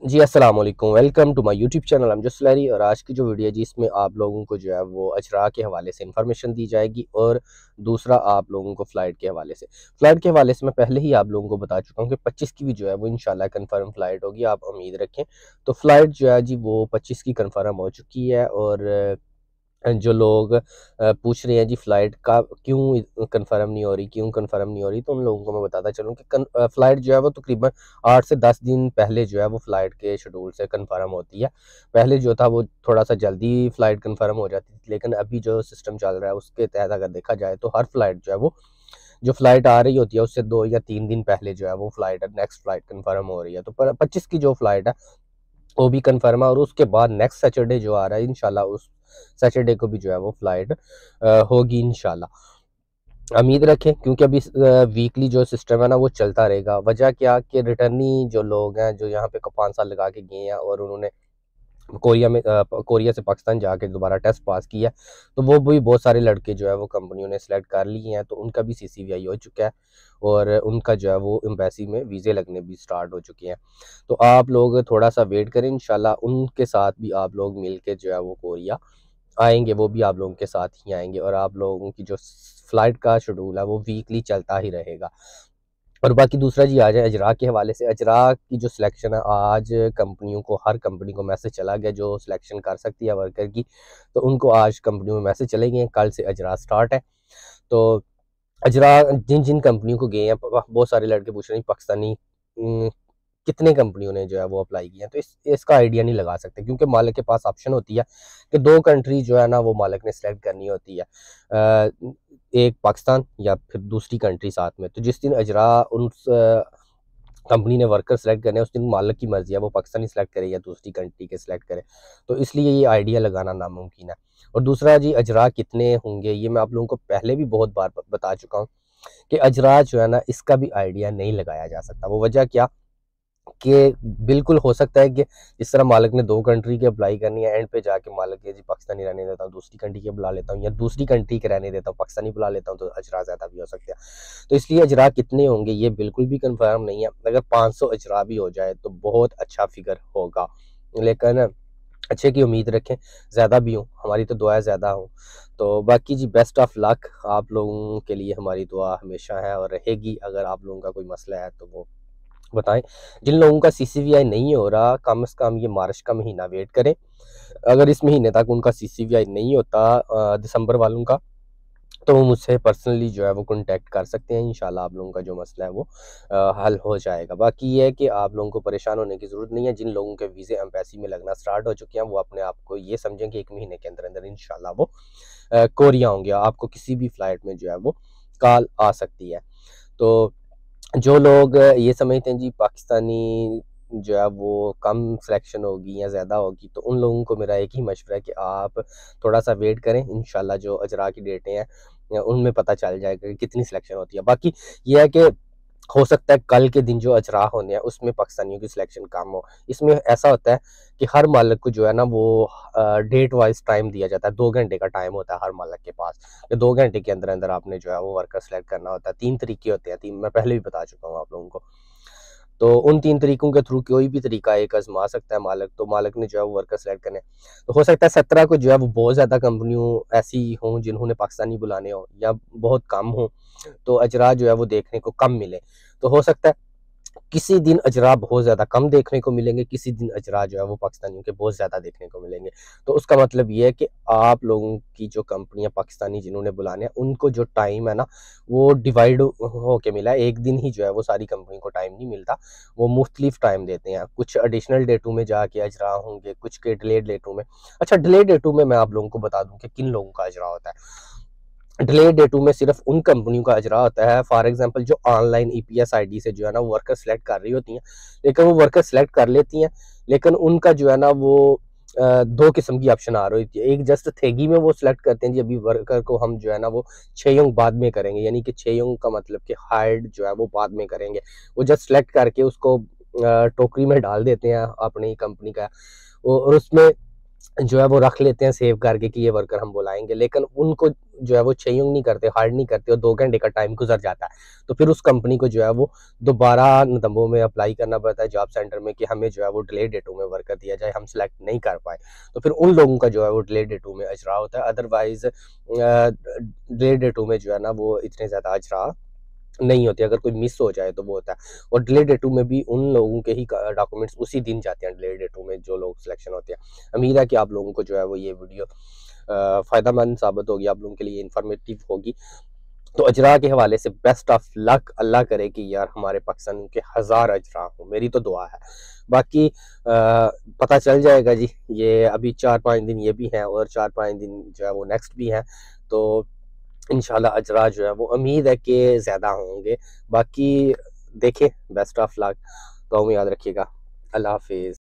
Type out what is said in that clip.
जी, अस्सलाम वालेकुम। Welcome to my YouTube channel. I am just Larry और आज की जो वीडियो है जी, इसमें आप लोगों को जो है वो अजरा के हवाले से इन्फॉर्मेशन दी जाएगी और दूसरा आप लोगों को फ़्लाइट के हवाले से। फ़्लाइट के हवाले से मैं पहले ही आप लोगों को बता चुका हूँ कि 25 की भी जो है वो इंशाल्लाह कन्फर्म फ़्लाइट होगी, आप उम्मीद रखें। तो फ़्लाइट जो है जी वो 25 की कन्फर्म हो चुकी है और जो लोग पूछ रहे हैं जी फ़्लाइट का क्यों कंफर्म नहीं हो रही, तो उन लोगों को मैं बताता चलूँ कि फ़्लाइट जो है वो तकरीबन 8 से 10 दिन पहले जो है वो फ़्लाइट के शेड्यूल से कंफर्म होती है। पहले जो था वो थोड़ा-सा जल्दी फ़्लाइट कंफर्म हो जाती थी, लेकिन अभी जो सिस्टम चल रहा है उसके तहत अगर देखा जाए तो हर फ़्लाइट जो है वो जो फ़्लाइट आ रही होती है उससे 2 या 3 दिन पहले जो है वो फ़्लाइट नेक्स्ट फ़्लाइट कंफर्म हो रही है। तो पर 25 की जो फ़्लाइट है वो भी कंफर्म है और उसके बाद नेक्स्ट सैटरडे जो आ रहा है इंशाल्लाह उस सैटरडे को भी जो है वो फ्लाइट होगी इंशाल्लाह। उम्मीद रखें क्योंकि अभी वीकली जो सिस्टम है ना वो चलता रहेगा। वजह क्या कि रिटर्नी जो लोग हैं जो यहाँ पे 5 साल लगा के गए हैं और उन्होंने कोरिया से पाकिस्तान जाके दोबारा टेस्ट पास किया, तो वो भी बहुत सारे लड़के जो है वो कंपनियों ने सेलेक्ट कर लिए हैं, तो उनका भी सीसीवीआई हो चुका है और उनका जो है वो एम्बेसी में वीज़े लगने भी स्टार्ट हो चुके हैं। तो आप लोग थोड़ा-सा वेट करें इंशाल्लाह उनके साथ भी आप लोग मिल के जो है वो कोरिया आएँगे, वो भी आप लोगों के साथ ही आएँगे और आप लोगों की जो फ्लाइट का शेड्यूल है वो वीकली चलता ही रहेगा। और बाकी दूसरा जी आ जाए अजरा के हवाले से, अजरा की जो सिलेक्शन है आज कंपनियों को हर कंपनी को मैसेज चला गया जो सिलेक्शन कर सकती है वर्कर की, तो उनको आज कंपनियों में मैसेज चले गए हैं, कल से अजरा स्टार्ट है। तो अजरा जिन-जिन कंपनियों को गए हैं बहुत सारे लड़के पूछ रहे हैं पाकिस्तानी कितने कंपनियों ने जो है वो अप्लाई किया है, तो इसका आइडिया नहीं लगा सकते क्योंकि मालिक के पास ऑप्शन होती है कि 2 कंट्री जो है ना वो मालिक ने सेलेक्ट करनी होती है। एक पाकिस्तान या फिर दूसरी कंट्री साथ में। तो जिस दिन अजरा कंपनी ने वर्कर सेलेक्ट करने हैं उस दिन मालिक की मर्ज़ी है वो पाकिस्तानी सेलेक्ट करे या दूसरी कंट्री के सेलेक्ट करे। तो इसलिए ये आइडिया लगाना नामुमकिन है। और दूसरा जी अजरा कितने होंगे ये मैं आप लोगों को पहले भी बहुत बार बता चुका हूँ कि अजरा जो है ना इसका भी आइडिया नहीं लगाया जा सकता। वो वजह क्या कि बिल्कुल हो सकता है कि जिस तरह मालिक ने 2 कंट्री की अप्लाई करनी है, एंड पे जाके मालिक ये जी पाकिस्तानी रहने देता हूँ, दूसरी कंट्री के बुला लेता हूँ या दूसरी कंट्री के रहने देता हूँ, पाकिस्तानी बुला लेता हूँ, तो अजरा ज़्यादा भी हो सकते हैं। तो इसलिए अजरा कितने होंगे ये बिल्कुल भी कन्फर्म नहीं है। अगर 500 अजरा भी हो जाए तो बहुत अच्छा फ़िगर होगा। लेकिन अच्छे की उम्मीद रखें, ज़्यादा भी हों, हमारी तो दुआएँ ज़्यादा हों। तो बाकी जी बेस्ट ऑफ लक, आप लोगों के लिए हमारी दुआ हमेशा है और रहेगी। अगर आप लोगों का कोई मसला है तो वो बताएँ। जिन लोगों का सीसीवीआई नहीं हो रहा, कम से कम ये मार्च का महीना वेट करें। अगर इस महीने तक उनका सीसीवीआई नहीं होता दिसंबर वालों का, तो वो मुझसे पर्सनली जो है वो कॉन्टैक्ट कर सकते हैं। इंशाल्लाह आप लोगों का जो मसला है वो हल हो जाएगा। बाकी ये है कि आप लोगों को परेशान होने की ज़रूरत नहीं है। जिन लोगों के वीज़े एम्बेसी में लगना स्टार्ट हो चुके हैं, वो अपने आप को ये समझें कि 1 महीने के अंदर-अंदर इंशाल्लाह वो कोरिया होंगे। आपको किसी भी फ्लाइट में जो है वो कॉल आ सकती है। तो जो लोग ये समझते हैं जी पाकिस्तानी जो है वो कम सिलेक्शन होगी या ज़्यादा होगी, तो उन लोगों को मेरा एक ही मशवरा है कि आप थोड़ा-सा वेट करें। इंशाल्लाह जो अजरा की डेटें हैं उनमें पता चल जाएगा कि कितनी सिलेक्शन होती है। बाकी ये है कि हो सकता है कल के दिन जो अजरा होने हैं उसमें पाकिस्तानियों की सिलेक्शन कम हो। इसमें ऐसा होता है कि हर मालिक को जो है ना वो डेट वाइज़ टाइम दिया जाता है, 2 घंटे का टाइम होता है हर मालिक के पास। कि 2 घंटे के अंदर-अंदर आपने जो है वो वर्कर सेलेक्ट करना होता है। 3 तरीके होते हैं, 3 मैं पहले भी बता चुका हूँ आप लोगों को। तो उन 3 तरीकों के थ्रू कोई भी तरीका एक आज़मा सकता है मालिक, तो मालिक ने जो है वो वर्कर सेलेक्ट करने हैं। तो हो सकता है 17 को जो है वो बहुत ज़्यादा कंपनियों ऐसी हों जिन्होंने पाकिस्तानी बुलाने हों या बहुत कम हों, तो अजरा जो है वो देखने को कम मिले। तो हो सकता है किसी दिन अजरा बहुत ज़्यादा कम देखने को मिलेंगे, किसी दिन अजरा जो है वो पाकिस्तानियों के बहुत ज़्यादा देखने को मिलेंगे। तो उसका मतलब ये है कि आप लोगों की जो कंपनियाँ पाकिस्तानी जिन्होंने बुलाने हैं, उनको जो टाइम है ना, वो डिवाइड होके मिला है। एक दिन ही जो है वो सारी कंपनी को टाइम नहीं मिलता, वो मुख्तलिफ टाइम देते हैं। कुछ एडिशनल डेटों में जाके अजरा होंगे, कुछ के डिलेड डेटों में। अच्छा डिलेड डेटों में मैं आप लोगों को बता दूँ कि किन लोगों का अजरा होता है। डिले डेटों में सिर्फ उन कंपनियों का अजरा होता है फॉर एग्जांपल जो ऑनलाइन ईपीएस आईडी से जो है ना वर्कर सेलेक्ट कर रही होती हैं, लेकिन वो वर्कर सेलेक्ट कर लेती हैं, लेकिन उनका जो है ना वो 2 किस्म की ऑप्शन आ रही होती है। एक जस्ट थेगी में वो सेलेक्ट करते हैं जी अभी वर्कर को हम जो है ना वो 6 यों बाद में करेंगे, यानी कि 6 यों का मतलब कि हायर्ड जो है वो बाद में करेंगे। वो जस्ट सेलेक्ट करके उसको टोकरी में डाल देते हैं अपनी कंपनी का और उसमें जो है वो रख लेते हैं सेव करके कि ये वर्कर हम बुलाएंगे, लेकिन उनको जो है वो चाहिए नहीं करते, हार्ड नहीं करते, और 2 घंटे का टाइम गुजर जाता है। तो फिर उस कंपनी को जो है वो दोबारा नतंबों में अप्लाई करना पड़ता है जॉब सेंटर में कि हमें जो है वो डिले डेटों में वर्कर दिया जाए, हम सिलेक्ट नहीं कर पाए। तो फिर उन लोगों का जो है वो डिले डेटों में अजरा होता है। अदरवाइज डिले डेटों में जो है ना वो इतने ज़्यादा अजरा नहीं होती। अगर कोई मिस हो जाए तो वो होता है। और डिले डेटू में भी उन लोगों के ही डॉक्यूमेंट्स उसी दिन जाते हैं डिले डेटू में, जो लोग सिलेक्शन होते हैं। उम्मीद है कि आप लोगों को जो है वो ये वीडियो फ़ायदेमंद साबित होगी, आप लोगों के लिए इंफॉर्मेटिव होगी। तो अजरा के हवाले से बेस्ट ऑफ लक। अल्लाह करे कि यार हमारे पाकिस्तान के 1000 अजरा हो, मेरी तो दुआ है। बाकी पता चल जाएगा जी। ये अभी 4-5 दिन ये भी हैं और 4-5 दिन जो है वो नेक्स्ट भी हैं। तो इंशाल्लाह अजरा जो है वो उम्मीद है कि ज़्यादा होंगे। बाकी देखें, बेस्ट ऑफ लक। तो याद रखिएगा। अल्लाह हाफिज़।